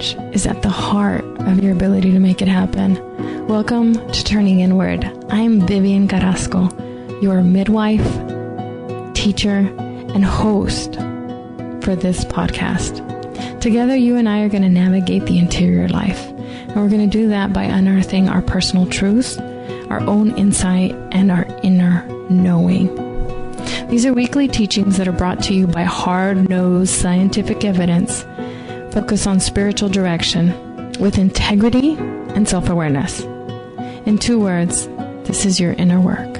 courage is at the heart of your ability to make it happen. Welcome to Turning Inward. I'm Vivian Carrasco, your midwife, teacher, and host for this podcast. Together, you and I are going to navigate the interior life. And we're going to do that by unearthing our personal truths, our own insight, and our inner knowing. These are weekly teachings that are brought to you by hard-nosed scientific evidence, focused on spiritual direction with integrity and self-awareness. In 2 words, this is your inner work.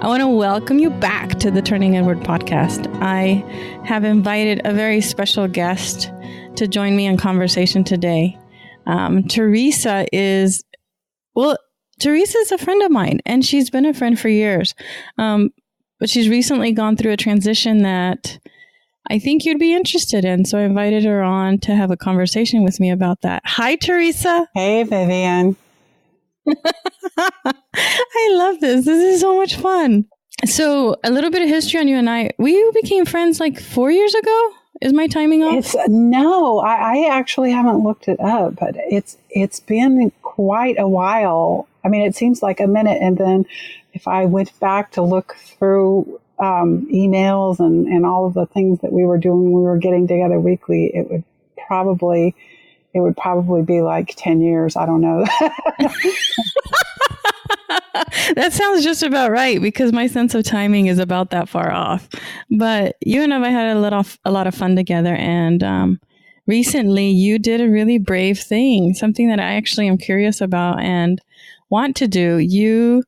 I want to welcome you back to the Turning Inward podcast. I have invited a very special guest to join me in conversation today. Teresa is a friend of mine, and she's been a friend for years. But she's recently gone through a transition that I think you'd be interested in. So I invited her on to have a conversation with me about that. Hi, Teresa. Hey, Vivian. I love this. This is so much fun. So a little bit of history on you and I. We became friends like 4 years ago. Is my timing off? I actually haven't looked it up, but it's been quite a while. I mean, it seems like a minute. And then if I went back to look through emails and all of the things that we were doing when we were getting together weekly, it would probably be like 10 years. I don't know. That sounds just about right, because my sense of timing is about that far off. But you and I had a lot of fun together. And recently you did a really brave thing, something that I actually am curious about and want to do. You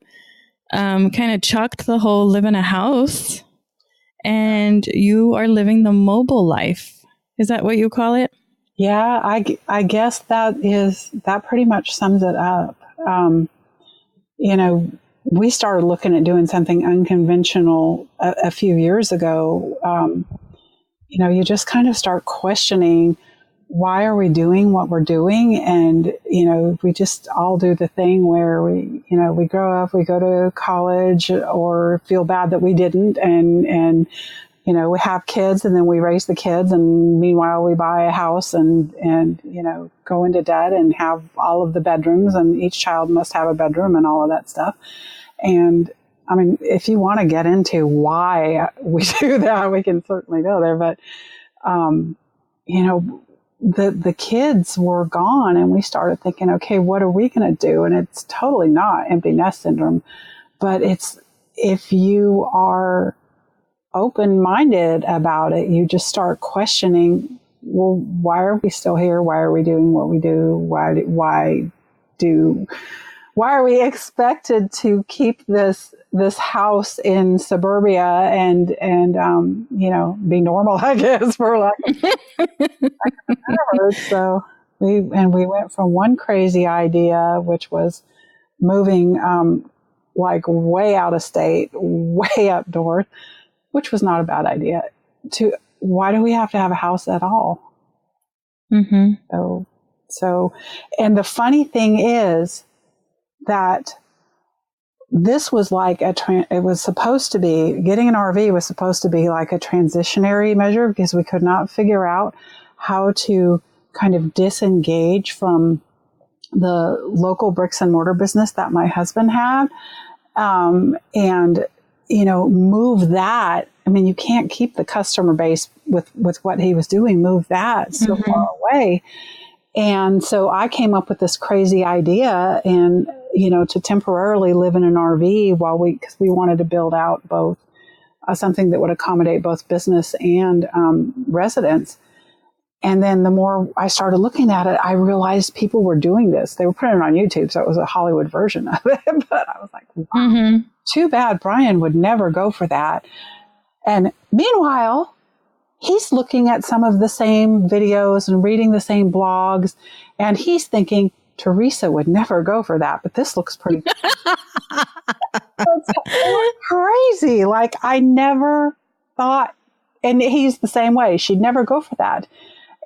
kind of chucked the whole live in a house, and you are living the mobile life. Is that what you call it? Yeah, I guess that pretty much sums it up. We started looking at doing something unconventional a few years ago. You just kind of start questioning, why are we doing what we're doing? And, we just all do the thing where we grow up, we go to college or feel bad that we didn't. And we have kids, and then we raise the kids, and meanwhile we buy a house and go into debt and have all of the bedrooms, and each child must have a bedroom and all of that stuff. And I mean, if you want to get into why we do that, we can certainly go there. But, the kids were gone, and we started thinking, okay, what are we going to do? And it's totally not empty nest syndrome, but it's, if you are open-minded about it, you just start questioning, well, why are we still here? Why are we doing what we do? Why are we expected to keep this house in suburbia and be normal, I guess, for like so we went from one crazy idea, which was moving like way out of state, way up north, which was not a bad idea, to why do we have to have a house at all? Mm-hmm. So, and the funny thing is that this was like it was supposed to be, getting an RV was supposed to be like a transitionary measure, because we could not figure out how to kind of disengage from the local bricks and mortar business that my husband had. And move that. I mean, you can't keep the customer base with what he was doing, move that so far away. And so I came up with this crazy idea and, to temporarily live in an RV because we wanted to build out both something that would accommodate both business and residents. And then the more I started looking at it, I realized people were doing this. They were putting it on YouTube, so it was a Hollywood version of it. But I was like, wow, too bad Brian would never go for that. And meanwhile, he's looking at some of the same videos and reading the same blogs, and he's thinking, Teresa would never go for that, but this looks pretty It's crazy. Like, I never thought, and he's the same way, she'd never go for that.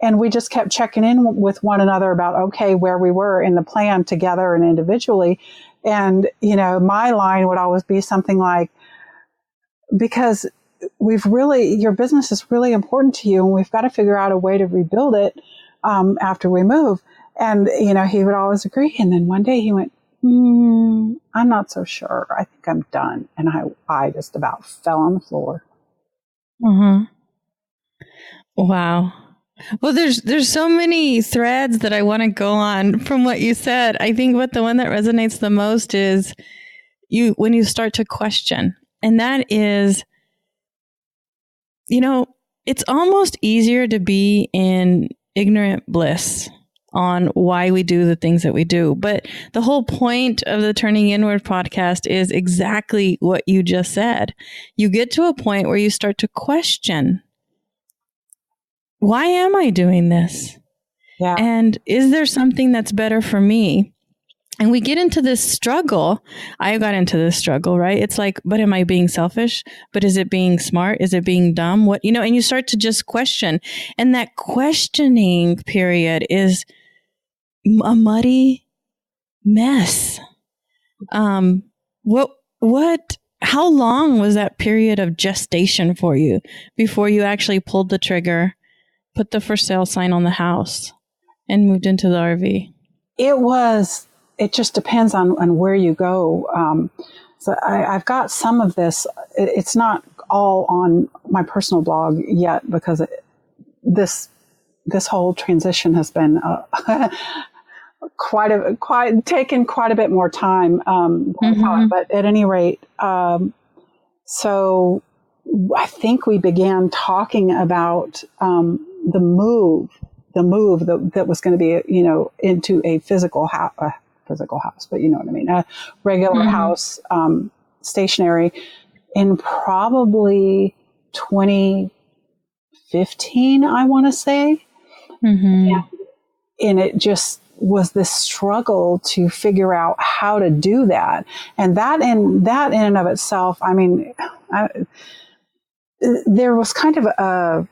And we just kept checking in with one another about, okay, where we were in the plan together and individually. And, my line would always be something like, because your business is really important to you, and we've got to figure out a way to rebuild it after we move. And, he would always agree. And then one day he went, I'm not so sure. I think I'm done. And I just about fell on the floor. Mm-hmm. Wow. Well, there's so many threads that I want to go on from what you said. I think the one that resonates the most is when you start to question. And that is, it's almost easier to be in ignorant bliss on why we do the things that we do. But the whole point of the Turning Inward podcast is exactly what you just said. You get to a point where you start to question, why am I doing this? Yeah. And is there something that's better for me? And we get into this struggle. I got into this struggle, right? It's like, but am I being selfish? But is it being smart? Is it being dumb? What, and you start to just question. And that questioning period is a muddy mess. How long was that period of gestation for you before you actually pulled the trigger, put the for sale sign on the house, and moved into the RV? It just depends on where you go. So I've got some of this. It's not all on my personal blog yet because this whole transition has been taken quite a bit more time. But at any rate, so I think we began talking about the move that was going to be, into a physical house, but you know what I mean, a regular house, stationary, in probably 2015, I want to say. And it just was this struggle to figure out how to do that. And that in and of itself, I mean, there was kind of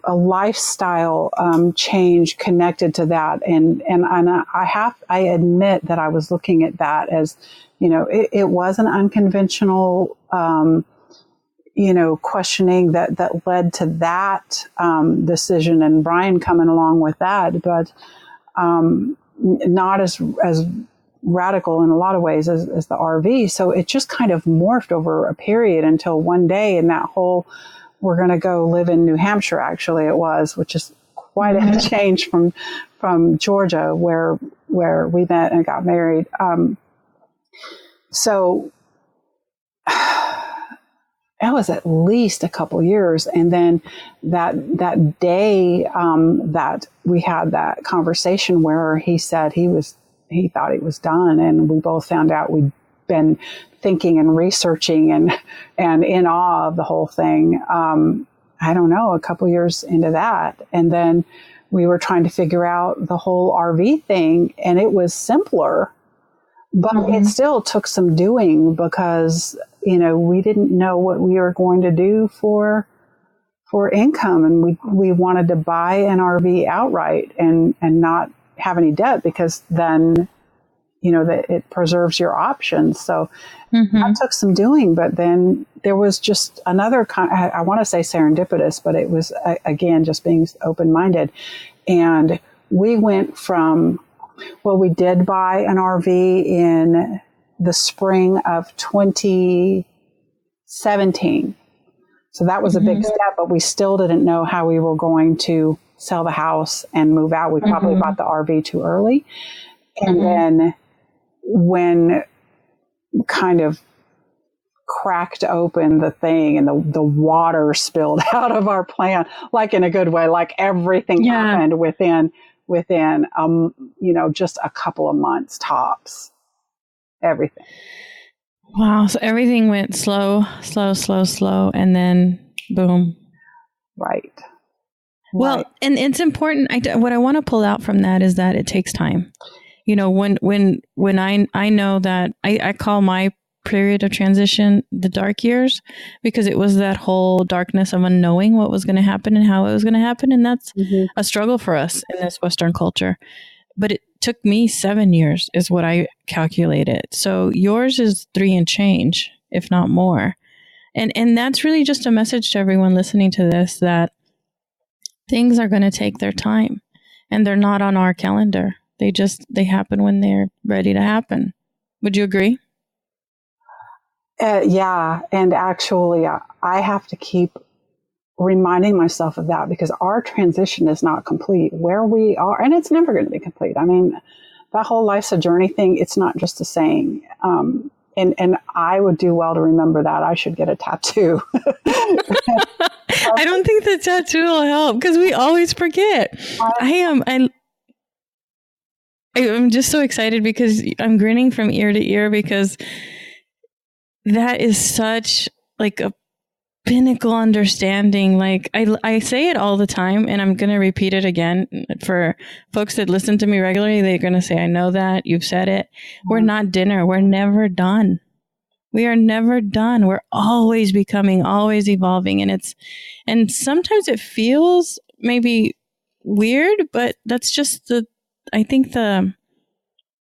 a lifestyle change connected to that, and I admit that I was looking at that as, it was an unconventional, questioning that led to that decision, and Brian coming along with that, but not as radical in a lot of ways as the RV. So it just kind of morphed over a period until one day, and that whole, we're going to go live in New Hampshire, actually it was, which is quite a change from Georgia, where we met and got married. So it was at least a couple years. And then that day that we had that conversation where he said he thought he was done, and we both found out we'd been thinking and researching and in awe of the whole thing. I don't know, a couple years into that. And then we were trying to figure out the whole RV thing, and it was simpler, but it still took some doing because, we didn't know what we were going to do for income. And we wanted to buy an RV outright and not have any debt, because then, that it preserves your options. So that took some doing, but then there was just another I want to say serendipitous, but it was again, just being open-minded. And we went from, we did buy an RV in the spring of 2017. So that was a big step, but we still didn't know how we were going to sell the house and move out. We probably bought the RV too early. And then when kind of cracked open the thing and the water spilled out of our plan, like in a good way, like everything happened within just a couple of months tops, everything. Wow. So everything went slow, and then boom. Right. Well, and it's important. What I want to pull out from that is that it takes time. When I know that I call my period of transition the dark years, because it was that whole darkness of unknowing what was going to happen and how it was going to happen. And that's a struggle for us in this Western culture. But it took me 7 years is what I calculated. So yours is 3 and change, if not more. And that's really just a message to everyone listening to this, that things are going to take their time, and they're not on our calendar. They happen when they're ready to happen. Would you agree? Yeah. And actually, I have to keep reminding myself of that, because our transition is not complete where we are, and it's never going to be complete. I mean, that whole life's a journey thing, it's not just a saying. And I would do well to remember that. I should get a tattoo. I don't think the tattoo will help, because we always forget. I'm just so excited, because I'm grinning from ear to ear, because that is such like a pinnacle understanding. Like I say it all the time, and I'm going to repeat it again for folks that listen to me regularly. They're going to say, I know that you've said it. We're not dinner. We're never done. We are never done. We're always becoming, always evolving. And sometimes it feels maybe weird, but that's just I think the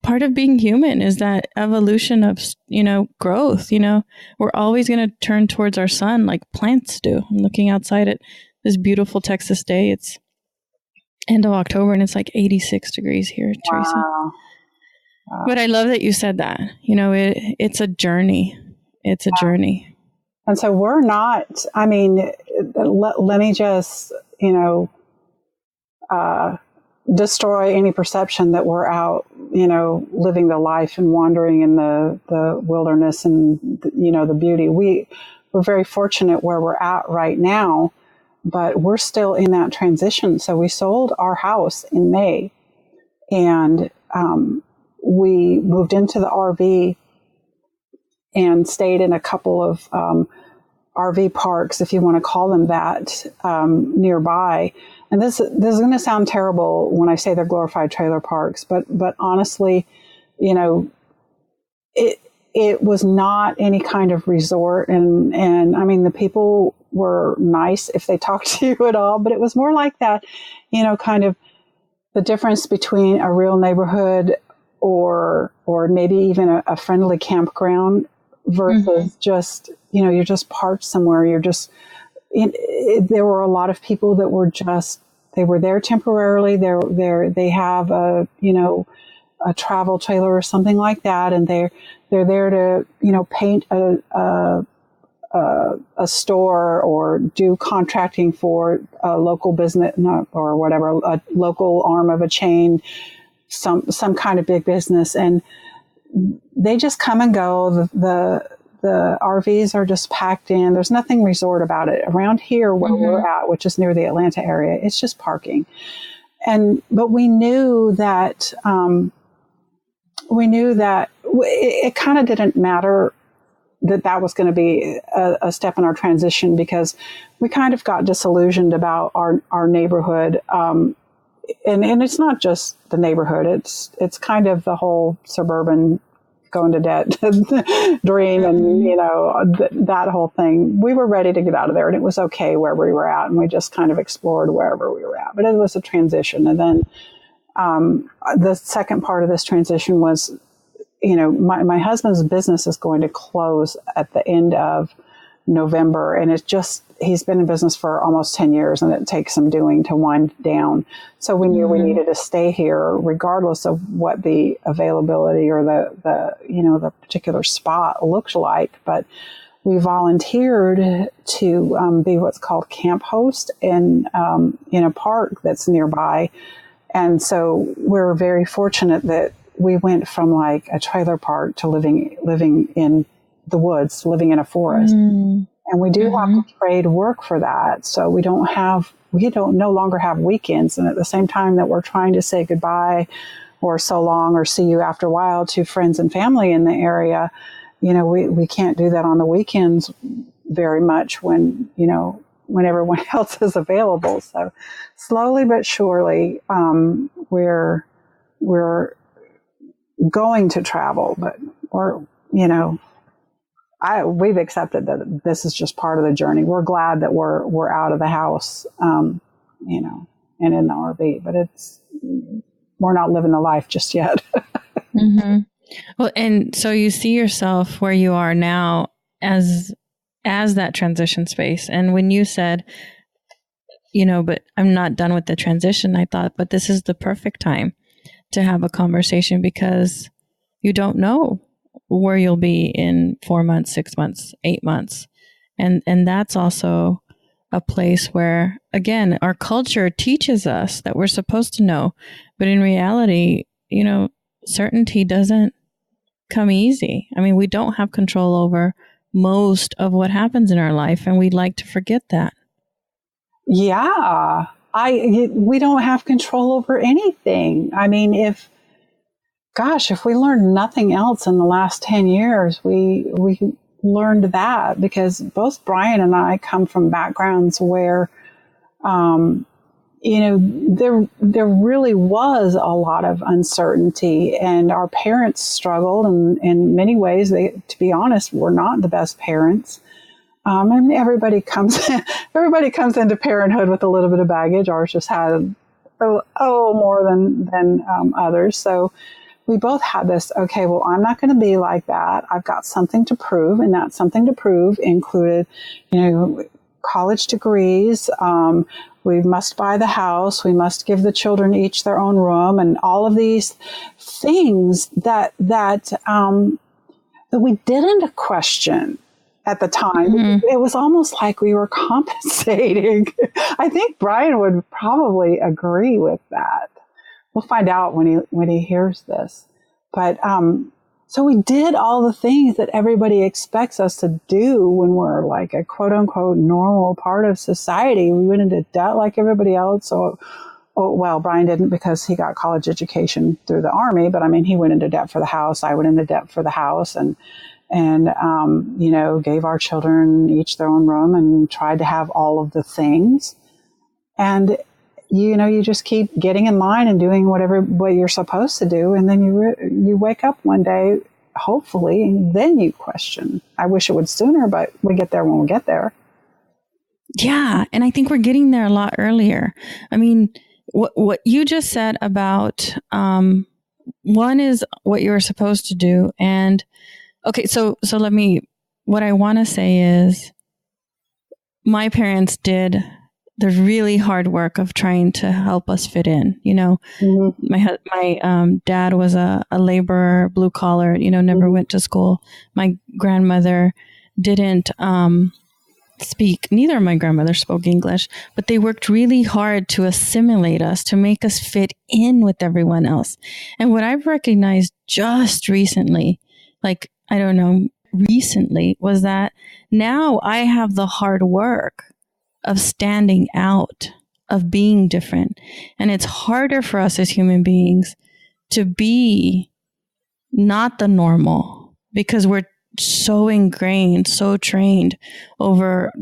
part of being human is that evolution of, growth. We're always going to turn towards our sun like plants do. I'm looking outside at this beautiful Texas day. It's end of October, and it's like 86 degrees here, Teresa. Wow. But I love that you said that. It's a journey. It's a journey. And so we're not, I mean, let me just, destroy any perception that we're out, living the life and wandering in the wilderness and, the beauty. We're very fortunate where we're at right now, but we're still in that transition. So we sold our house in May, and we moved into the RV and stayed in a couple of RV parks, if you want to call them that, nearby. And this is going to sound terrible when I say they're glorified trailer parks, but honestly, it was not any kind of resort. And I mean, the people were nice if they talked to you at all, but it was more like that, kind of the difference between a real neighborhood or maybe even a friendly campground versus just, you're just parked somewhere. You're just, there were a lot of people that were they were there temporarily. They have a travel trailer or something like that. And they're there to, paint a store or do contracting for a local business or whatever, a local arm of a chain, some kind of big business. And they just come and go. The RVs are just packed in. There's nothing resort about it. Around here where we're at, which is near the Atlanta area, it's just parking. But we knew that it kind of didn't matter that was going to be a step in our transition, because we kind of got disillusioned about our neighborhood. And it's not just the neighborhood. It's kind of the whole suburban going to debt dream, and that whole thing. We were ready to get out of there, and it was okay where we were at, and we just kind of explored wherever we were at. But it was a transition. And then the second part of this transition was, my husband's business is going to close at the end of November, and he's been in business for almost 10 years, and it takes some doing to wind down. So we knew we needed to stay here regardless of what the availability or the particular spot looked like. But we volunteered to be what's called camp host in a park that's nearby. And so we're very fortunate that we went from like a trailer park to living in the woods, living in a forest. And we do have to trade work for that. So we don't no longer have weekends. And at the same time that we're trying to say goodbye or so long or see you after a while to friends and family in the area, we can't do that on the weekends very much when everyone else is available. So slowly but surely, we're going to travel, but we've accepted that this is just part of the journey. We're glad that we're out of the house, and in the RV, but we're not living the life just yet. Well, and so you see yourself where you are now as as that transition space. And when you said, but I'm not done with the transition, I thought, but this is the perfect time to have a conversation, because you don't know where you'll be in 4 months, 6 months, 8 months. And that's also a place where, again, our culture teaches us that we're supposed to know. But in reality, certainty doesn't come easy. I mean, we don't have control over most of what happens in our life, and we'd like to forget that. Yeah. We don't have control over anything. I mean, if we learned nothing else in the last 10 years, we learned that, because both Brian and I come from backgrounds where, there really was a lot of uncertainty, and our parents struggled, and in many ways, to be honest, were not the best parents. And everybody comes into parenthood with a little bit of baggage. Ours just had more than others. So we both had this, okay, well, I'm not going to be like that. I've got something to prove, and that something to prove included, college degrees. We must buy the house. We must give the children each their own room, and all of these things that we didn't question at the time. Mm-hmm. It was almost like we were compensating. I think Brian would probably agree with that. We'll find out when he hears this. But so we did all the things that everybody expects us to do when we're like a quote unquote normal part of society. We went into debt like everybody else. Well, Brian didn't, because he got college education through the Army. But I mean, he went into debt for the house. I went into debt for the house, and gave our children each their own room and tried to have all of the things. And, you just keep getting in line and doing what you're supposed to do. And then you wake up one day, hopefully, and then you question. I wish it would sooner, but we get there when we get there. Yeah. And I think we're getting there a lot earlier. I mean, what you just said about, one is what you were supposed to do. And okay, so what I want to say is, my parents did the really hard work of trying to help us fit in. Mm-hmm. My dad was a laborer, blue collar, never mm-hmm. went to school. My grandmother didn't speak, neither of my grandmothers spoke English, but they worked really hard to assimilate us, to make us fit in with everyone else. And what I've recognized just recently, was that now I have the hard work of standing out, of being different. And it's harder for us as human beings to be not the normal, because we're so ingrained, so trained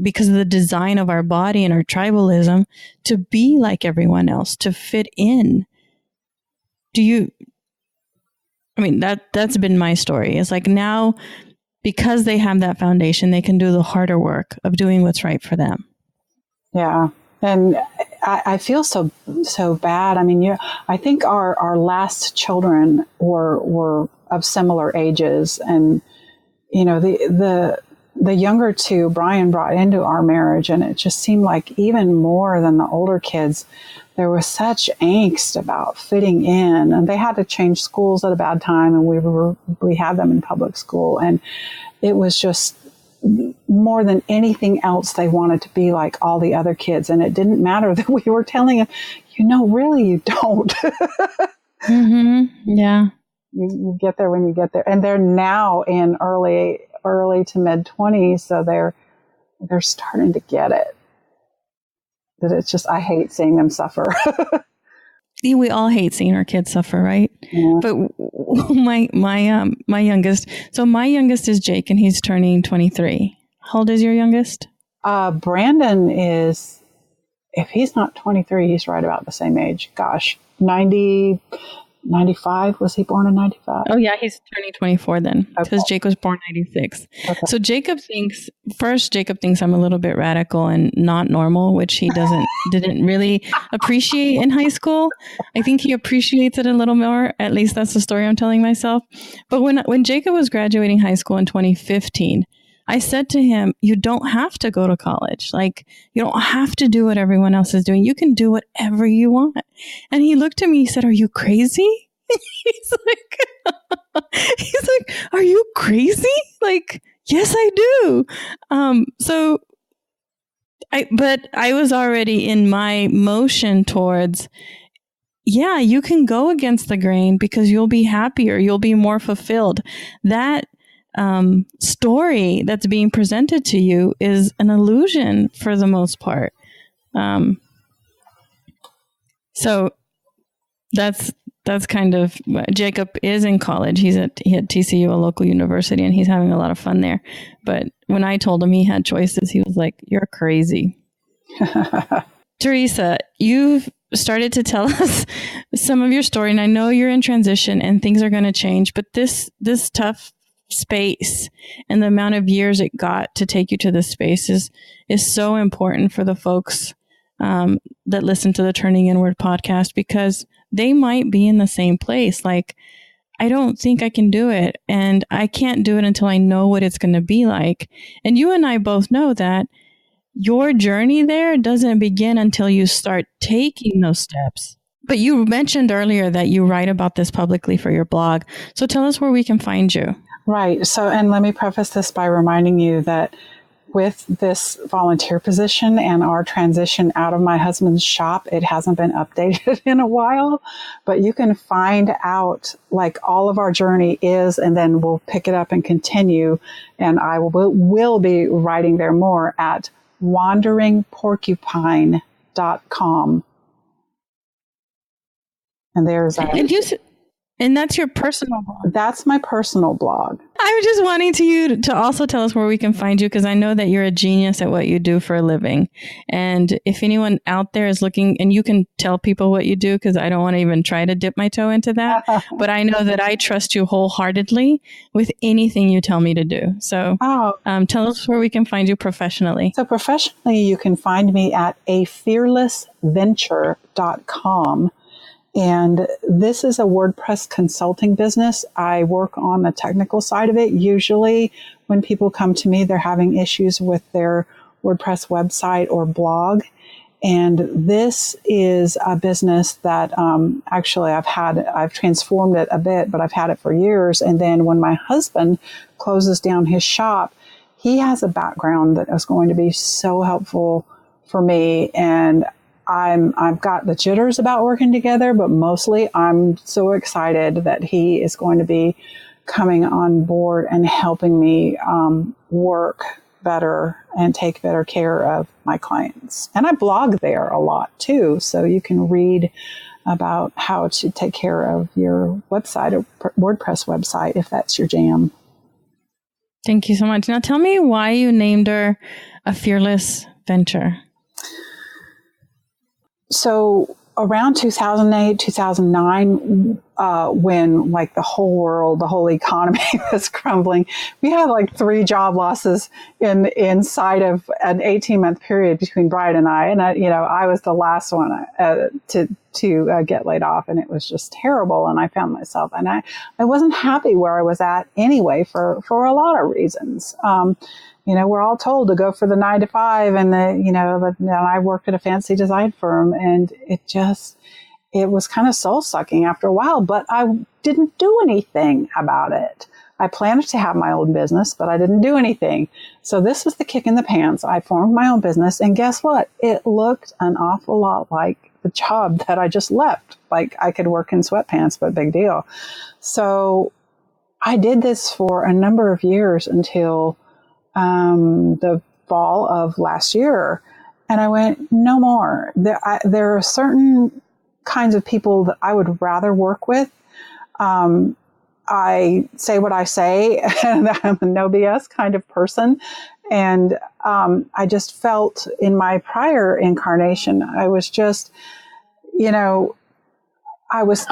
because of the design of our body and our tribalism, to be like everyone else, to fit in. That's been my story. It's like now, because they have that foundation, they can do the harder work of doing what's right for them. Yeah. And I feel so bad. I mean, I think our last children were of similar ages, and the younger two Brian brought into our marriage, and it just seemed like even more than the older kids, there was such angst about fitting in, and they had to change schools at a bad time, and we had them in public school, and it was just more than anything else, they wanted to be like all the other kids. And it didn't matter that we were telling them, really you don't. Mm-hmm. Yeah. You get there when you get there. And they're now in early to mid 20s. So they're starting to get it. That it's just, I hate seeing them suffer. We all hate seeing our kids suffer, right? Yeah. But my youngest is Jake, and he's turning 23. How old is your youngest? Brandon is, if he's not 23, he's right about the same age. Gosh, 95. Was he born in 95? Oh yeah, he's turning 24 then, because Jake was born 96. Okay. So Jacob thinks I'm a little bit radical and not normal, which he didn't really appreciate in high school. I think he appreciates it a little more. At least that's the story I'm telling myself. But when Jacob was graduating high school in 2015, I said to him, you don't have to go to college. Like, you don't have to do what everyone else is doing. You can do whatever you want. And he looked at me, he said, are you crazy? he's he's like, are you crazy? Like, yes, I do. But I was already in my motion towards, yeah, you can go against the grain because you'll be happier. You'll be more fulfilled. That story that's being presented to you is an illusion for the most part. So that's kind of, Jacob is in college. He at TCU, a local university, and he's having a lot of fun there. But when I told him he had choices, he was like, you're crazy. Teresa, you've started to tell us some of your story, and I know you're in transition and things are going to change, but this tough space and the amount of years it got to take you to this space is so important for the folks that listen to the Turning Inward podcast, because they might be in the same place. Like, I don't think I can do it, and I can't do it until I know what it's going to be like. And you and I both know that your journey there doesn't begin until you start taking those steps. But you mentioned earlier that you write about this publicly for your blog. So tell us where we can find you. Right. So, and let me preface this by reminding you that with this volunteer position and our transition out of my husband's shop, it hasn't been updated in a while, but you can find out like all of our journey is, and then we'll pick it up and continue. And I will be writing there more at wanderingporcupine.com. And there's and that's your personal blog. That's my personal blog. I'm just wanting you to also tell us where we can find you, because I know that you're a genius at what you do for a living. And if anyone out there is looking, and you can tell people what you do, because I don't want to even try to dip my toe into that, but I know that I trust you wholeheartedly with anything you tell me to do. So tell us where we can find you professionally. So professionally, you can find me at afearlessventure.com. And this is a WordPress consulting business. I work on the technical side of it. Usually when people come to me, they're having issues with their WordPress website or blog. And this is a business that actually I've transformed it a bit, but I've had it for years. And then when my husband closes down his shop, he has a background that is going to be so helpful for me. And I've got the jitters about working together, but mostly I'm so excited that he is going to be coming on board and helping me work better and take better care of my clients. And I blog there a lot too, so you can read about how to take care of your website or WordPress website if that's your jam. Thank you so much. Now tell me why you named her A Fearless Venture. So around 2008, 2009, when like the whole world, the whole economy was crumbling, we had like 3 job losses inside of an 18-month period between Brian and I. And I was the last one to get laid off, and it was just terrible. And I found myself, and I wasn't happy where I was at anyway for a lot of reasons. We're all told to go for the 9 to 5, and I worked at a fancy design firm, and it was kind of soul sucking after a while, but I didn't do anything about it. I planned to have my own business, but I didn't do anything. So this was the kick in the pants. I formed my own business, and guess what? It looked an awful lot like the job that I just left. Like I could work in sweatpants, but big deal. So I did this for a number of years until the fall of last year. And I went, no more. There are certain kinds of people that I would rather work with. I say what I say, and I'm a no BS kind of person. And I just felt in my prior incarnation, I was just, I was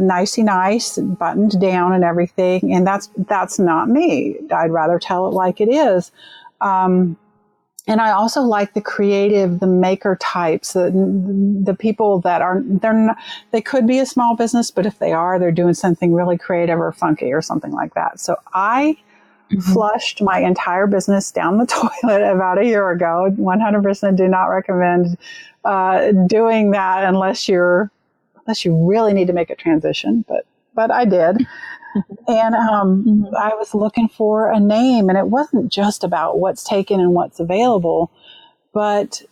nicey nice, buttoned down and everything. And that's not me. I'd rather tell it like it is. And I also like the creative, the maker types, the people that they could be a small business, but if they are, they're doing something really creative or funky or something like that. So I flushed my entire business down the toilet about a year ago. 100% do not recommend doing that unless you really need to make a transition. But I did. And I was looking for a name, and it wasn't just about what's taken and what's available, but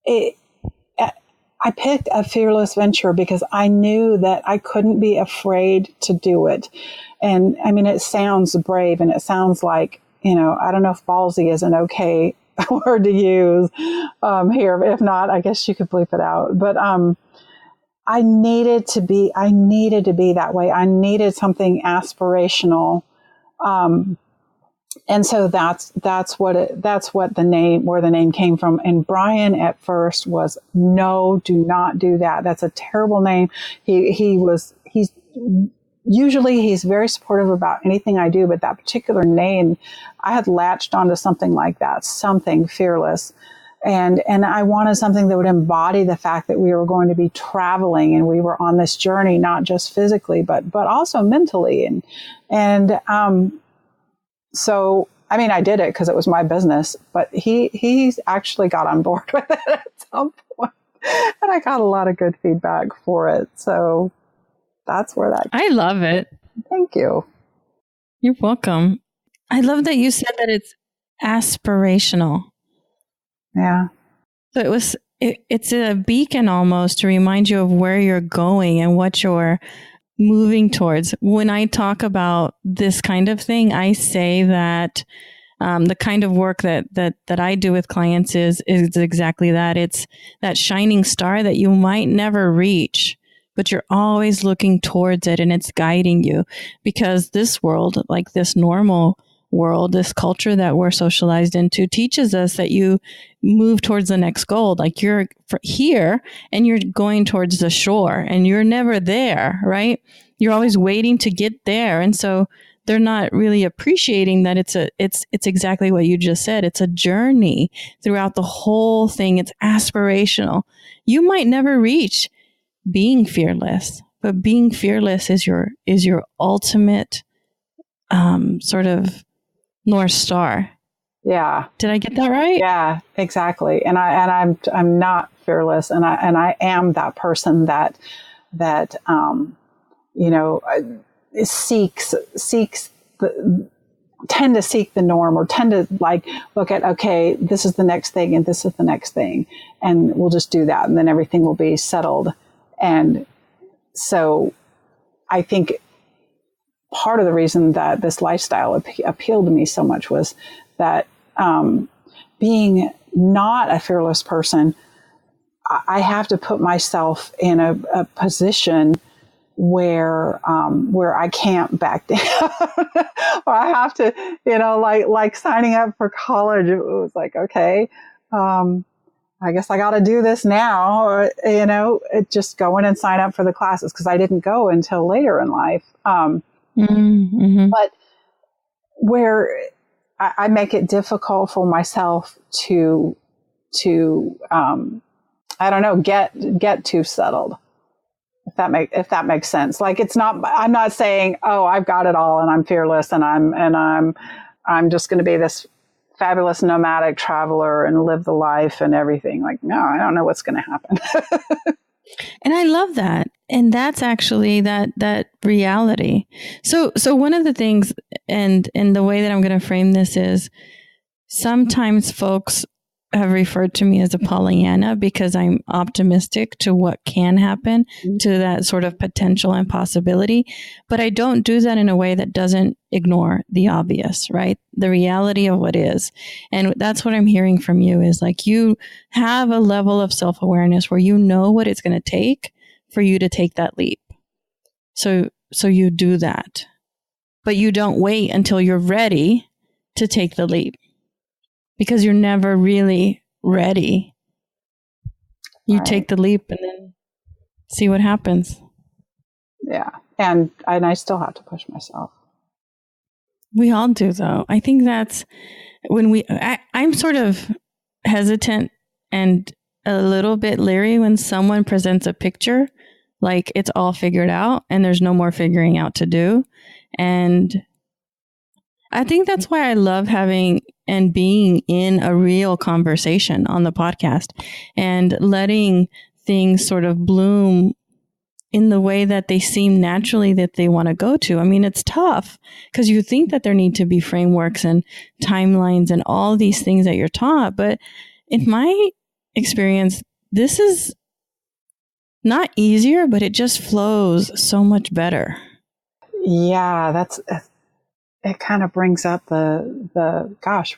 I picked a fearless venture because I knew that I couldn't be afraid to do it. And I mean, it sounds brave, and it sounds like, I don't know if ballsy is an okay word to use here. If not, I guess you could bleep it out. But I needed to be that way. I needed something aspirational. And so that's where the name came from. And Brian at first was, no, do not do that. That's a terrible name. He's very supportive about anything I do, but that particular name, I had latched onto something like that, something fearless. And I wanted something that would embody the fact that we were going to be traveling and we were on this journey, not just physically, but also mentally. So, I mean, I did it because it was my business, but he's actually got on board with it at some point, and I got a lot of good feedback for it. So that's where that. I love it. Thank you. You're welcome. I love that you said that it's aspirational. Yeah. So it's a beacon almost to remind you of where you're going and what you're moving towards. When I talk about this kind of thing, I say that the kind of work that I do with clients is exactly that. It's that shining star that you might never reach, but you're always looking towards it, and it's guiding you, because this world, like this normal world, this culture that we're socialized into, teaches us that you move towards the next goal. Like you're here and you're going towards the shore and you're never there, right? You're always waiting to get there. And so they're not really appreciating that it's exactly what you just said. It's a journey throughout the whole thing. It's aspirational. You might never reach being fearless, but being fearless is your ultimate sort of North Star. Yeah. Did I get that right? Yeah, exactly. And I'm not fearless, and I am that person that tend to seek the norm, or tend to look at, okay, this is the next thing and this is the next thing, and we'll just do that, and then everything will be settled. And so I think part of the reason that this lifestyle appealed to me so much was that being not a fearless person, I have to put myself in a position where I can't back down, or I have to, like signing up for college. It was like, okay, I guess I got to do this now, or, just go in and sign up for the classes, because I didn't go until later in life. But where I make it difficult for myself to I don't know, get too settled. If that makes sense. Like, it's not, I'm not saying, oh, I've got it all and I'm fearless and I'm just going to be this fabulous nomadic traveler and live the life and everything. Like, no, I don't know what's going to happen. And I love that. And that's actually that reality. So one of the things, and the way that I'm going to frame this is, sometimes folks have referred to me as a Pollyanna because I'm optimistic to what can happen, to that sort of potential and possibility. But I don't do that in a way that doesn't ignore the obvious, right? The reality of what is. And that's what I'm hearing from you, is like, you have a level of self-awareness where you know what it's going to take for you to take that leap. So you do that, but you don't wait until you're ready to take the leap, because you're never really ready. You take the leap and then see what happens. Yeah. And I still have to push myself. We all do, though. I think that's when I'm sort of hesitant and a little bit leery when someone presents a picture like it's all figured out and there's no more figuring out to do. And I think that's why I love having and being in a real conversation on the podcast and letting things sort of bloom in the way that they seem naturally that they want to go to. I mean, it's tough because you think that there need to be frameworks and timelines and all these things that you're taught. But in my experience, this is not easier, but it just flows so much better. Yeah, it kind of brings up the gosh,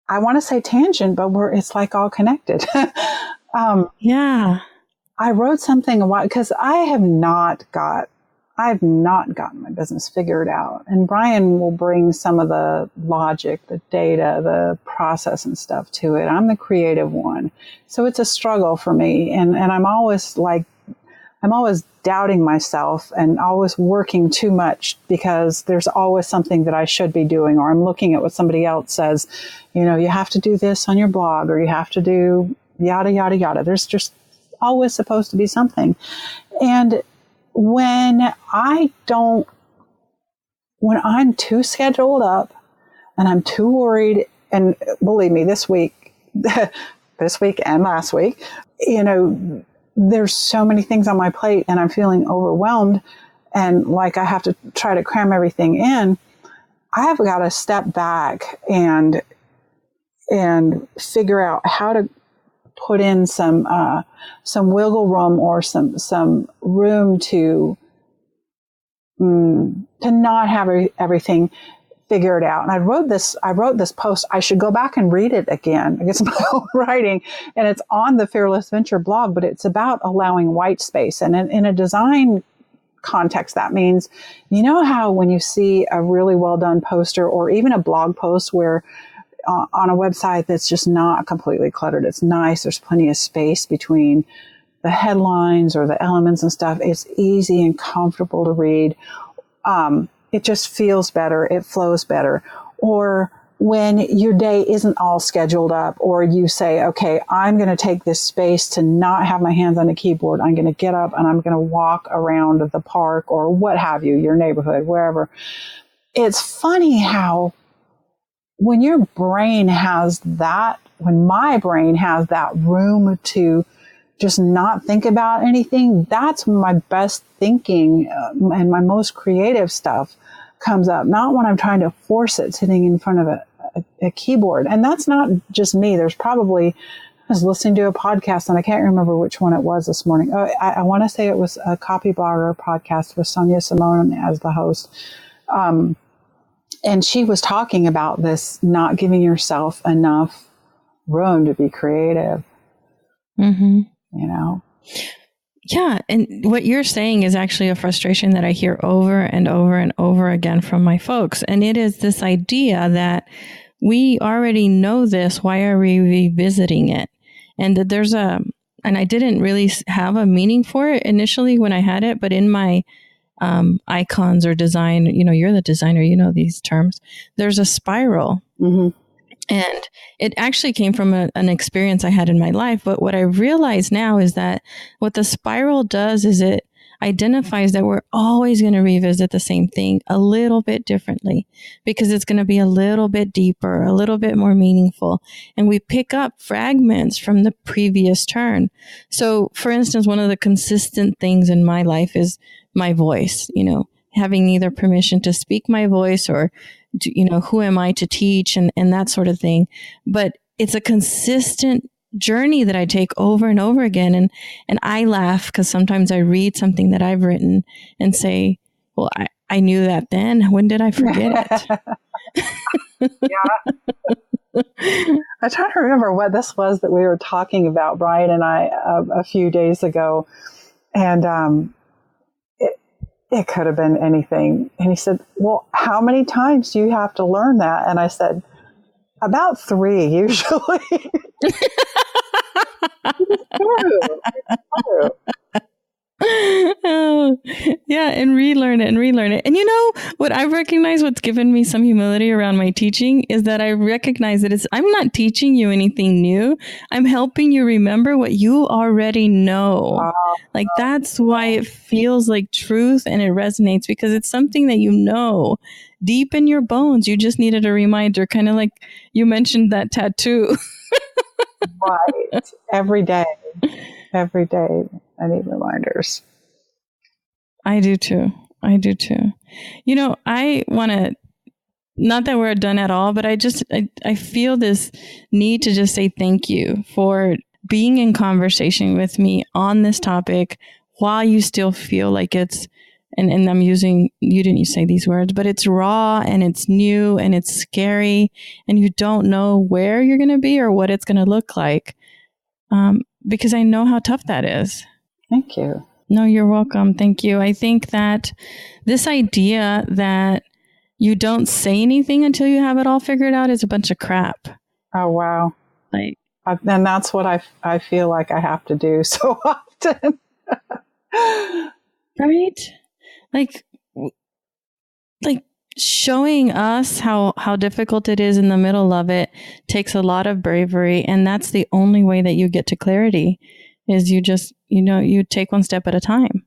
I want to say tangent, but it's like all connected. Yeah. I wrote something a while because I have not gotten my business figured out. And Brian will bring some of the logic, the data, the process and stuff to it. I'm the creative one. So it's a struggle for me. And I'm always doubting myself and always working too much because there's always something that I should be doing, or I'm looking at what somebody else says, you have to do this on your blog, or you have to do yada, yada, yada. There's just always supposed to be something. And when I'm too scheduled up and I'm too worried, and believe me, this week and last week, there's so many things on my plate and I'm feeling overwhelmed and like I have to try to cram everything in. I have got to step back and figure out how to put in some wiggle room or some room to not have everything figured out. And I wrote this post. I should go back and read it again. I guess my own writing, and it's on the Fearless Venture blog, but it's about allowing white space. And in a design context, that means, how when you see a really well done poster or even a blog post where on a website that's just not completely cluttered, it's nice, there's plenty of space between the headlines or the elements and stuff, it's easy and comfortable to read. It just feels better, it flows better. Or when your day isn't all scheduled up, or you say, okay, I'm going to take this space to not have my hands on the keyboard, I'm going to get up and I'm going to walk around the park or what have you, your neighborhood, wherever. It's funny how when my brain has that room to just not think about anything, that's when my best thinking and my most creative stuff comes up. Not when I'm trying to force it sitting in front of a keyboard. And that's not just me. I was listening to a podcast and I can't remember which one it was this morning. I want to say it was a Copy Blogger podcast with Sonia Simone as the host. And she was talking about this, not giving yourself enough room to be creative. Mm-hmm. Yeah. And what you're saying is actually a frustration that I hear over and over and over again from my folks. And it is this idea that we already know this. Why are we revisiting it? And that and I didn't really have a meaning for it initially when I had it, but in my icons or design, you're the designer, these terms, there's a spiral. Mm-hmm. And it actually came from an experience I had in my life. But what I realize now is that what the spiral does is it identifies that we're always going to revisit the same thing a little bit differently because it's going to be a little bit deeper, a little bit more meaningful. And we pick up fragments from the previous turn. So, for instance, one of the consistent things in my life is my voice, having either permission to speak my voice or who am I to teach and that sort of thing. But it's a consistent journey that I take over and over again. And I laugh because sometimes I read something that I've written and say, well, I knew that then. When did I forget it? Yeah. I'm trying to remember what this was that we were talking about, Brian and I, a few days ago. And it could have been anything. And he said, well, how many times do you have to learn that? And I said, about 3 usually. It's true. Oh, yeah, and relearn it and relearn it. And you know what I've recognized, what's given me some humility around my teaching is that I recognize that I'm not teaching you anything new. I'm helping you remember what you already know. Like that's why it feels like truth and it resonates, because it's something that you know deep in your bones. You just needed a reminder, kind of like you mentioned that tattoo. Right. Every day. Every day I need reminders. I do too. I do too. You know, I want to, not that we're done at all, but I feel this need to just say thank you for being in conversation with me on this topic while you still feel like it's, and I'm using, you didn't say these words, but it's raw and it's new and it's scary and you don't know where you're going to be or what it's going to look like. Because I know how tough that is. Thank you. No, you're welcome. Thank you. I think that this idea that you don't say anything until you have it all figured out is a bunch of crap. Oh, wow. Like, and that's what I feel like I have to do so often. Right? Like showing us how difficult it is in the middle of it takes a lot of bravery. And that's the only way that you get to clarity is you just, you take one step at a time.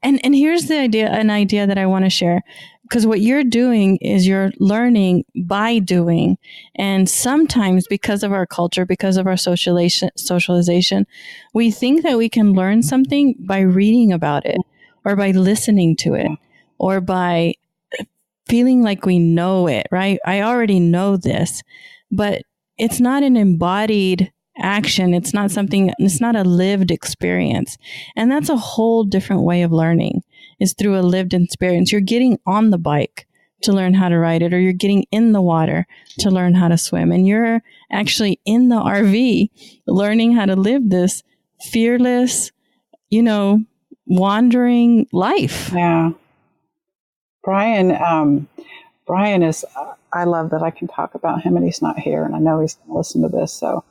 And here's an idea that I want to share, because what you're doing is you're learning by doing. And sometimes because of our culture, because of our socialization, we think that we can learn something by reading about it or by listening to it or by feeling like we know it, right? I already know this, but it's not an embodied action. It's not a lived experience. And that's a whole different way of learning, is through a lived experience. You're getting on the bike to learn how to ride it, or you're getting in the water to learn how to swim. And you're actually in the RV learning how to live this fearless, wandering life. Yeah. Brian is, I love that I can talk about him and he's not here, and I know he's going to listen to this. So,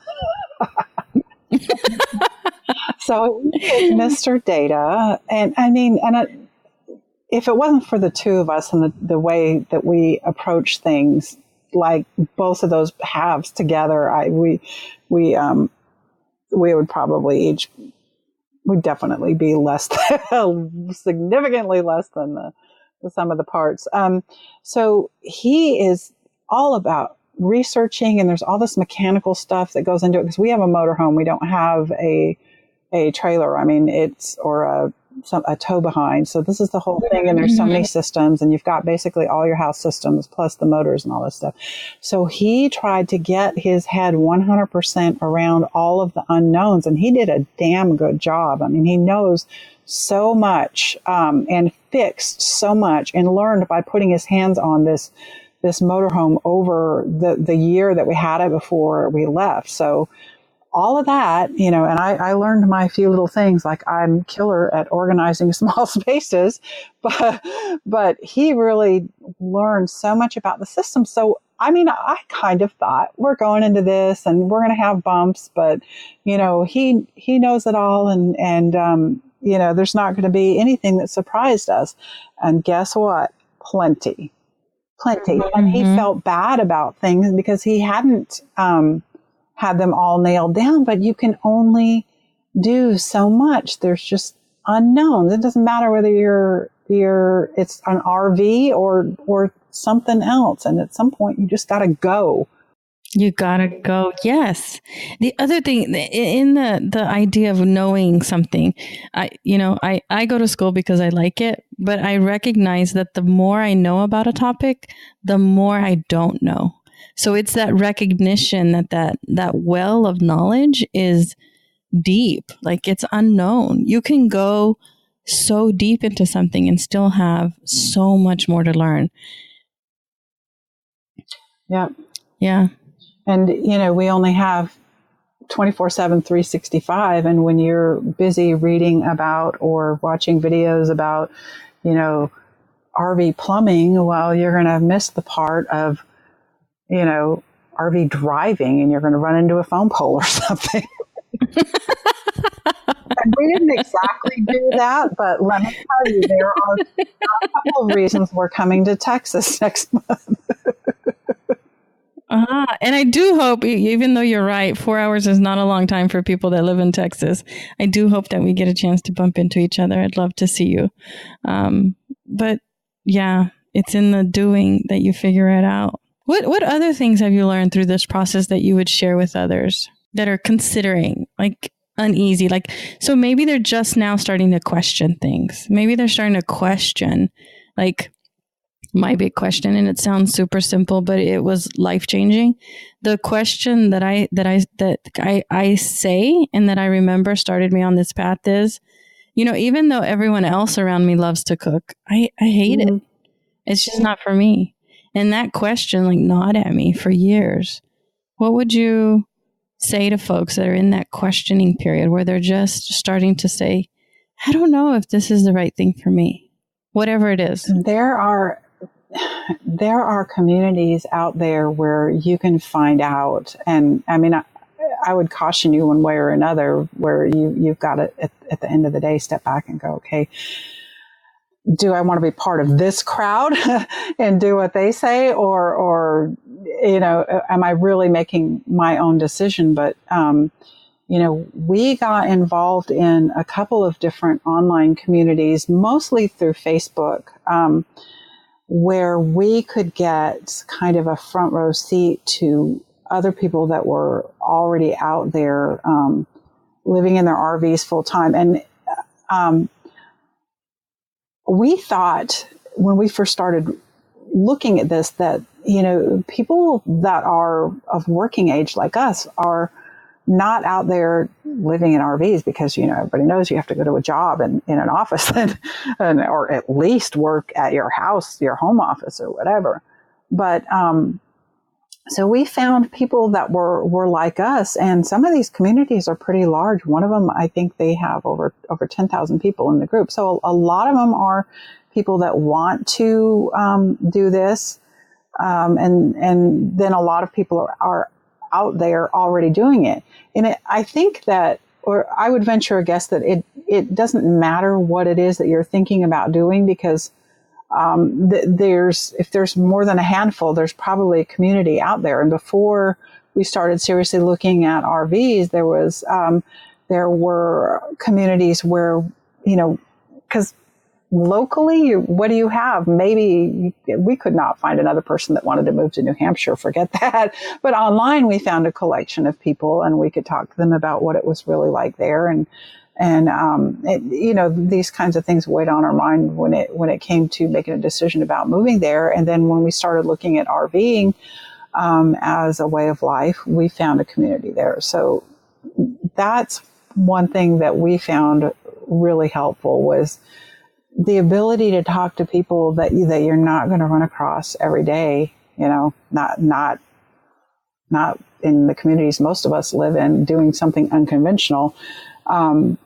so Mr. Data, and I mean, if it wasn't for the two of us and the way that we approach things, like both of those halves together, we would probably we'd definitely be less than, significantly less than the sum of the parts. So he is all about researching, and there's all this mechanical stuff that goes into it, because we have a motorhome. We don't have a trailer. I mean, or a tow behind. So this is the whole thing. And there's so many systems, and you've got basically all your house systems plus the motors and all this stuff. So he tried to get his head 100% around all of the unknowns, and he did a damn good job. I mean, he knows so much, and fixed so much, and learned by putting his hands on this motorhome over the year that we had it before we left. So all of that, and I learned my few little things, like I'm killer at organizing small spaces, but he really learned so much about the system. So, I mean, I kind of thought we're going into this and we're going to have bumps, but, he knows it all, and there's not going to be anything that surprised us. And guess what? Plenty. And he felt bad about things because he hadn't, had them all nailed down, but you can only do so much. There's just unknowns. It doesn't matter whether it's an RV or something else. And at some point you just got to go. You gotta go. Yes. The other thing in the idea of knowing something, I go to school because I like it, but I recognize that the more I know about a topic, the more I don't know. So it's that recognition that well of knowledge is deep, like it's unknown. You can go so deep into something and still have so much more to learn. Yeah. Yeah. And, we only have 24/7, 365. And when you're busy reading about or watching videos about, RV plumbing, well, you're going to miss the part of, RV driving, and you're going to run into a phone pole or something. And we didn't exactly do that, but let me tell you, there are a couple of reasons we're coming to Texas next month. And I do hope, even though you're right, 4 hours is not a long time for people that live in Texas. I do hope that we get a chance to bump into each other. I'd love to see you. But yeah, it's in the doing that you figure it out. What other things have you learned through this process that you would share with others that are considering, like, uneasy? Like, so maybe they're just now starting to question things. Maybe they're starting to question, like, my big question, and it sounds super simple, but it was life-changing. The question that I say and that I remember started me on this path is, even though everyone else around me loves to cook, I hate it. It's just not for me. And that question gnawed at me for years. What would you say to folks that are in that questioning period where they're just starting to say, I don't know if this is the right thing for me, whatever it is? There are communities out there where you can find out. And I mean, I would caution you one way or another, where you've got to, at the end of the day, step back and go, okay, do I want to be part of this crowd and do what they say? Or, am I really making my own decision? But, we got involved in a couple of different online communities, mostly through Facebook, where we could get kind of a front row seat to other people that were already out there, living in their RVs full time. And we thought when we first started looking at this that, people that are of working age like us are not out there living in RVs because, everybody knows you have to go to a job in an office or at least work at your house, your home office or whatever. But, so we found people that were like us, and some of these communities are pretty large. One of them, I think they have over 10,000 people in the group. So a lot of them are people that want to, do this. And then a lot of people are out there already doing it. And I think that, or I would venture a guess that it doesn't matter what it is that you're thinking about doing, because if there's more than a handful, there's probably a community out there. And before we started seriously looking at RVs, there were communities where, because locally, what do you have? Maybe we could not find another person that wanted to move to New Hampshire. Forget that. But online, we found a collection of people, and we could talk to them about what it was really like there. And these kinds of things weighed on our mind when it came to making a decision about moving there. And then when we started looking at RVing as a way of life, we found a community there. So that's one thing that we found really helpful, was the ability to talk to people that you're not going to run across every day, not in the communities most of us live in, doing something unconventional. And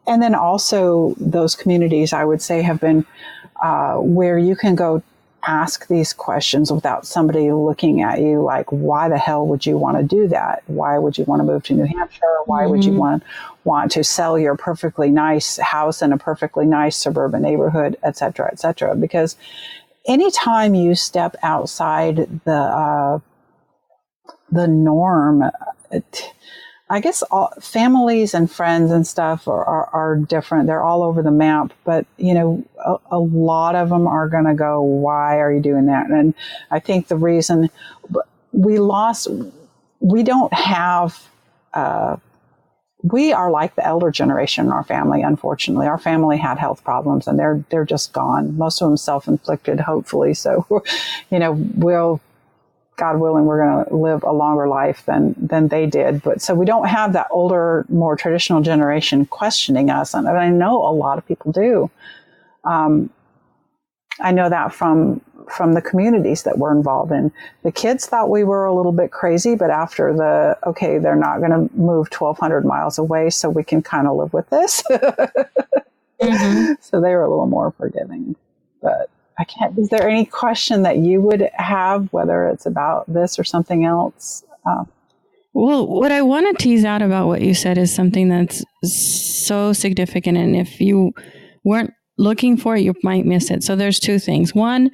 then also those communities, I would say, have been where you can go ask these questions without somebody looking at you like, why the hell would you want to do that? Why would you want to move to New Hampshire? Why would you want to sell your perfectly nice house in a perfectly nice suburban neighborhood, et cetera, et cetera? Because anytime you step outside the norm, I guess families and friends and stuff are different. They're all over the map, but a lot of them are going to go, why are you doing that? And I think the reason we don't have, we are like the elder generation in our family. Unfortunately, our family had health problems, and they're just gone. Most of them self-inflicted, hopefully. So, God willing, we're going to live a longer life than they did. But so we don't have that older, more traditional generation questioning us. And I know a lot of people do. I know that from the communities that we're involved in. The kids thought we were a little bit crazy, but after they're not going to move 1,200 miles away, so we can kind of live with this. So they were a little more forgiving. But is there any question that you would have, whether it's about this or something else? Well, what I want to tease out about what you said is something that's so significant. And if you weren't looking for it, you might miss it. So there's two things. One,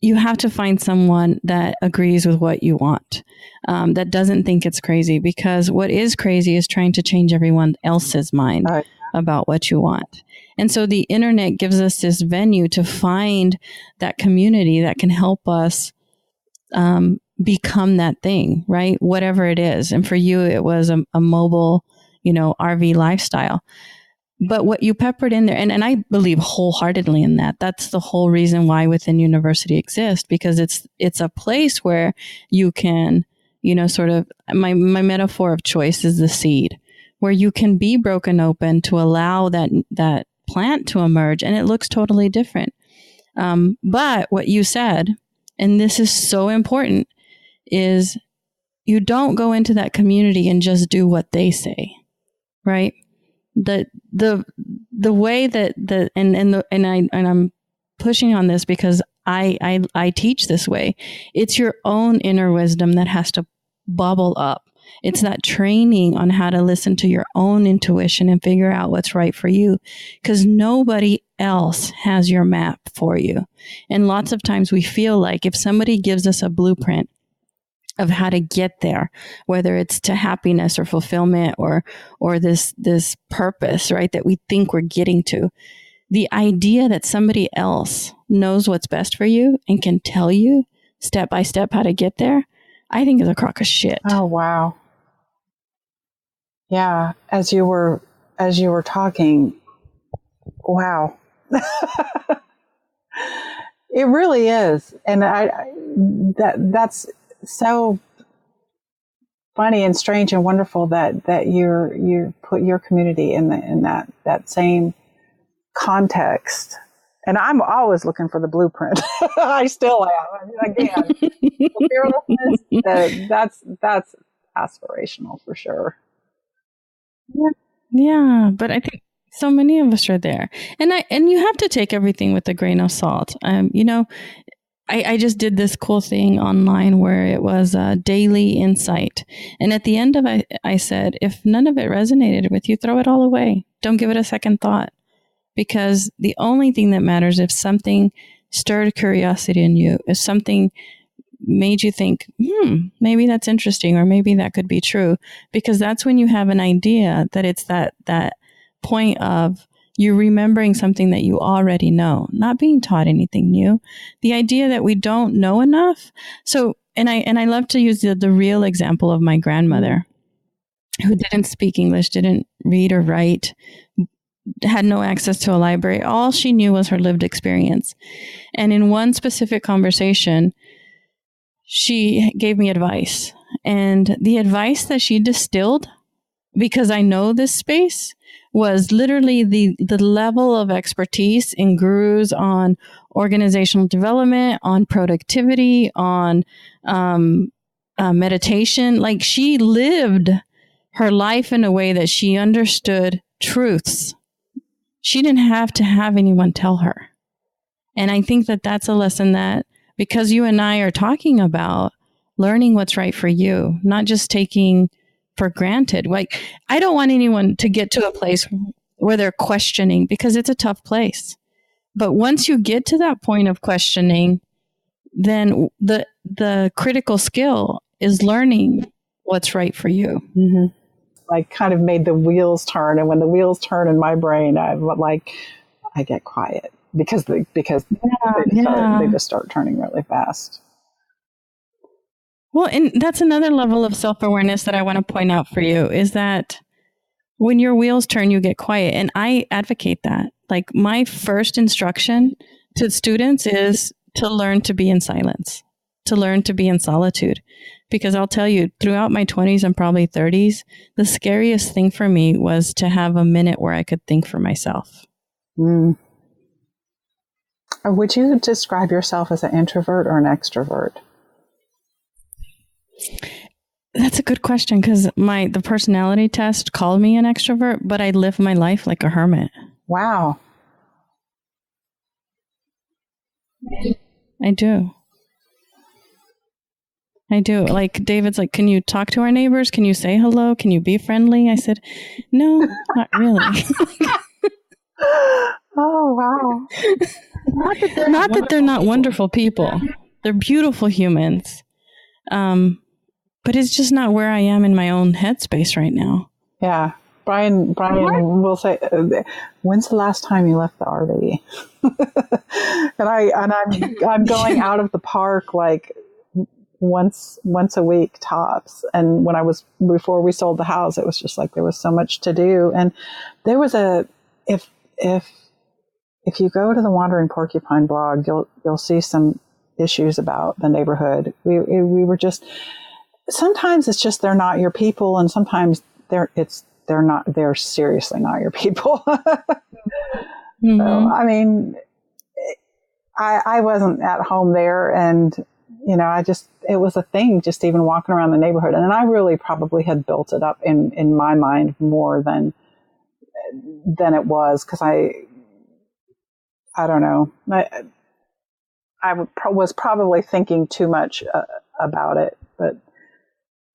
you have to find someone that agrees with what you want, that doesn't think it's crazy, because what is crazy is trying to change everyone else's mind about what you want. And so the internet gives us this venue to find that community that can help us become that thing, right? Whatever it is. And for you, it was a mobile, RV lifestyle. But what you peppered in there, and I believe wholeheartedly in that. That's the whole reason why Within University exists, because it's a place where you can, sort of, my metaphor of choice is the seed, where you can be broken open to allow that plant to emerge, and it looks totally different. But what you said, and this is so important, is you don't go into that community and just do what they say, right? The way that I'm pushing on this because I teach this way. It's your own inner wisdom that has to bubble up. It's that training on how to listen to your own intuition and figure out what's right for you, because nobody else has your map for you. And lots of times we feel like if somebody gives us a blueprint of how to get there, whether it's to happiness or fulfillment or this purpose, right, that we think we're getting to, the idea that somebody else knows what's best for you and can tell you step by step how to get there, I think is a crock of shit. Oh, wow. Yeah. As you were talking, wow. It really is. And that's so funny and strange and wonderful that you put your community in that same context. And I'm always looking for the blueprint. I still am. Again, fearlessness, that's aspirational for sure. Yeah, but I think so many of us are there, and you have to take everything with a grain of salt. I just did this cool thing online where it was a daily insight. And at the end of it, I said, if none of it resonated with you, throw it all away. Don't give it a second thought. Because the only thing that matters, if something stirred curiosity in you, if something made you think, maybe that's interesting, or maybe that could be true. Because that's when you have an idea that it's that point of you remembering something that you already know, not being taught anything new. The idea that we don't know enough. So, and I love to use the real example of my grandmother, who didn't speak English, didn't read or write, had no access to a library. All she knew was her lived experience. And in one specific conversation, she gave me advice. And the advice that she distilled, because I know this space, was literally the level of expertise in gurus on organizational development, on productivity, on meditation. Like, she lived her life in a way that she understood truths. She didn't have to have anyone tell her. And I think that that's a lesson that, because you and I are talking about learning what's right for you, not just taking for granted. Like, I don't want anyone to get to a place where they're questioning, because it's a tough place. But once you get to that point of questioning, then the critical skill is learning what's right for you. Mm-hmm. Like, kind of made the wheels turn. And when the wheels turn in my brain, I get quiet because they just start turning really fast. Well, and that's another level of self-awareness that I want to point out for you, is that when your wheels turn, you get quiet. And I advocate that. Like, my first instruction to students is to learn to be in silence, to learn to be in solitude. Because I'll tell you, throughout my 20s and probably 30s, the scariest thing for me was to have a minute where I could think for myself. Mm. Would you describe yourself as an introvert or an extrovert? That's a good question, because the personality test called me an extrovert, but I live my life like a hermit. Wow. I do. I do. Like David's like, can you talk to our neighbors? Can you say hello? Can you be friendly? I said, no, not really. Oh, wow. Not that they're not wonderful people. They're beautiful humans. But it's just not where I am in my own headspace right now. Yeah. Brian will say, when's the last time you left the RV? and I'm going out of the park like once a week tops. And before we sold the house, it was just like there was so much to do. And there was if you go to the Wandering Porcupine blog, you'll see some issues about the neighborhood. We were just, sometimes it's just they're not your people, and sometimes they're seriously not your people. Mm-hmm. So, I mean, I wasn't at home there, and it was a thing just even walking around the neighborhood, and I really probably had built it up in my mind more than it was, because I don't know. I was probably thinking too much about it, but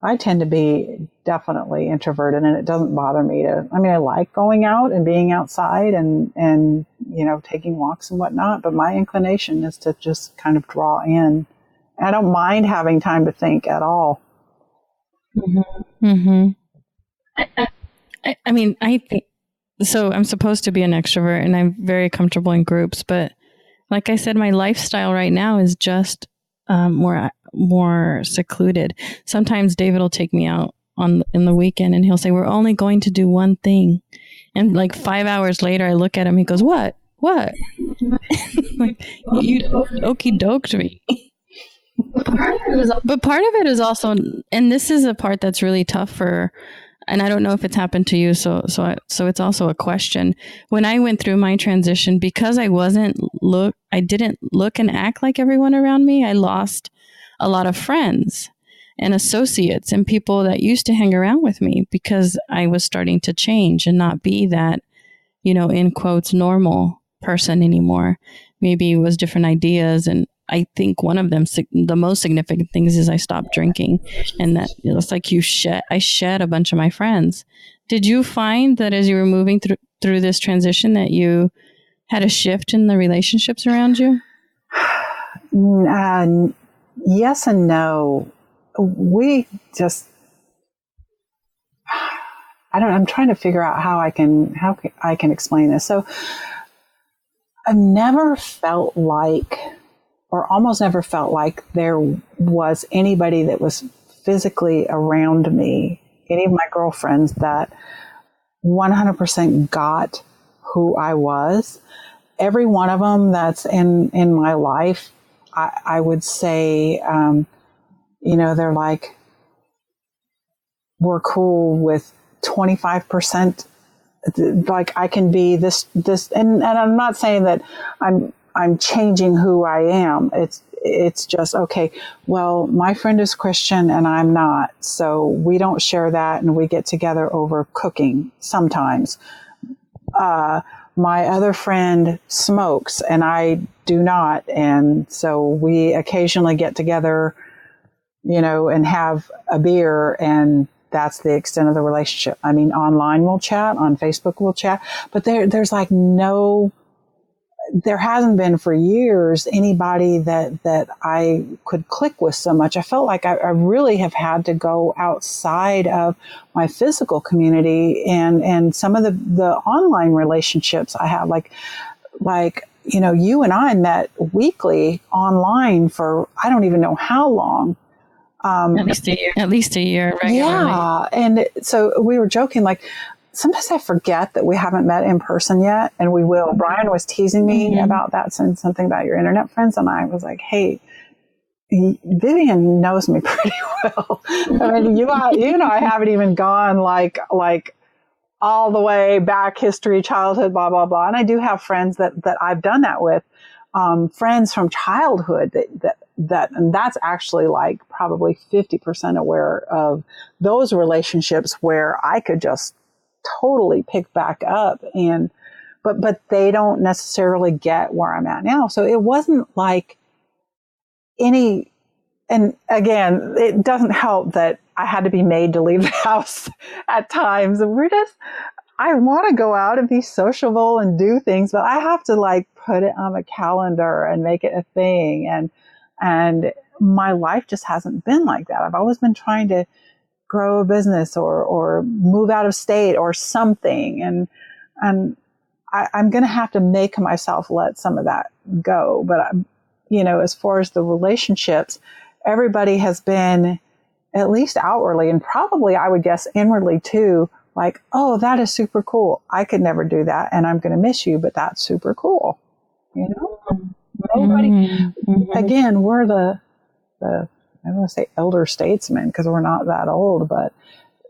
I tend to be definitely introverted, and it doesn't bother me I like going out and being outside and taking walks and whatnot, but my inclination is to just kind of draw in. I don't mind having time to think at all. Mm-hmm. Mm-hmm. I think, so I'm supposed to be an extrovert, and I'm very comfortable in groups, but like I said, my lifestyle right now is just more secluded. Sometimes David will take me out in the weekend, and he'll say, we're only going to do one thing. And like 5 hours later, I look at him, he goes, what? Like, you okie doked me. But part of it is also, and this is a part that's really tough and I don't know if it's happened to you, so it's also a question. When I went through my transition, because I didn't look and act like everyone around me, I lost a lot of friends and associates and people that used to hang around with me, because I was starting to change and not be that, in quotes, normal person anymore. Maybe it was different ideas, and I think one of them, the most significant things, is I stopped drinking, and that it's like I shed a bunch of my friends. Did you find that as you were moving through this transition that you had a shift in the relationships around you? Yes and no. I'm trying to figure out how I can explain this. So I've never felt like, or almost never felt like, there was anybody that was physically around me, any of my girlfriends, that 100% got who I was. Every one of them that's in my life, I would say, they're like, we're cool with 25%. Like, I can be this, and I'm not saying that I'm changing who I am. It's just, okay, well, my friend is Christian and I'm not, so we don't share that, and we get together over cooking sometimes. My other friend smokes and I do not, and so we occasionally get together, and have a beer, and that's the extent of the relationship. I mean, online we'll chat, on Facebook we'll chat, but there's like there hasn't been for years anybody that I could click with so much. I felt like I really have had to go outside of my physical community and some of the online relationships I have, like, you and I met weekly online for, I don't even know how long. At least a year. Regularly. Yeah. And so we were joking, like, sometimes I forget that we haven't met in person yet, and we will. Brian was teasing me about that, saying something about your internet friends, and I was like, hey, Vivian knows me pretty well. I mean, you and I haven't even gone like all the way back, history, childhood, blah, blah, blah. And I do have friends that I've done that with, friends from childhood and that's actually like probably 50% aware of those relationships where I could just totally pick back up, but they don't necessarily get where I'm at now. So it wasn't like any and again, it doesn't help that I had to be made to leave the house at times. And I want to go out and be sociable and do things, but I have to like put it on a calendar and make it a thing. And my life just hasn't been like that. I've always been trying to grow a business or move out of state or something. And I'm going to have to make myself let some of that go. But as far as the relationships, everybody has been, at least outwardly, and probably I would guess inwardly too, like, oh, that is super cool. I could never do that, and I'm going to miss you, but that's super cool. Nobody, again, we're the I don't want to say elder statesmen because we're not that old, but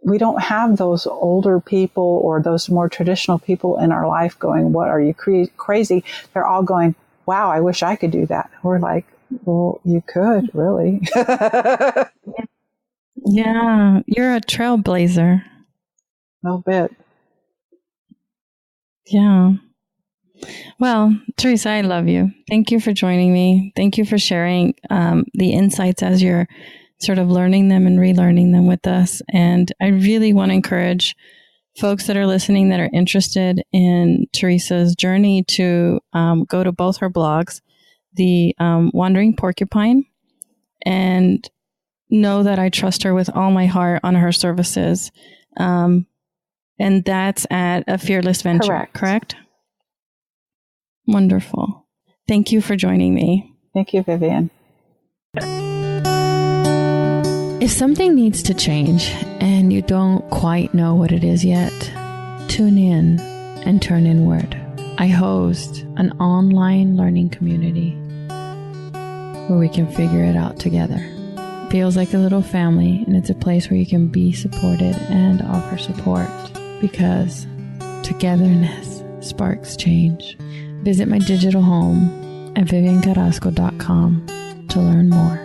we don't have those older people or those more traditional people in our life going, what, are you crazy? They're all going, wow, I wish I could do that. We're like, well, you could, really. Yeah, you're a trailblazer. A little bit. Yeah. Well, Teresa, I love you. Thank you for joining me. Thank you for sharing the insights as you're sort of learning them and relearning them with us. And I really want to encourage folks that are listening that are interested in Teresa's journey to go to both her blogs, the Wandering Porcupine, and know that I trust her with all my heart on her services. And that's at A Fearless Venture, correct? Wonderful. Thank you for joining me. Thank you, Vivian. If something needs to change and you don't quite know what it is yet, tune in and turn inward. I host an online learning community where we can figure it out together. It feels like a little family, and it's a place where you can be supported and offer support, because togetherness sparks change. Visit my digital home at viviancarrasco.com to learn more.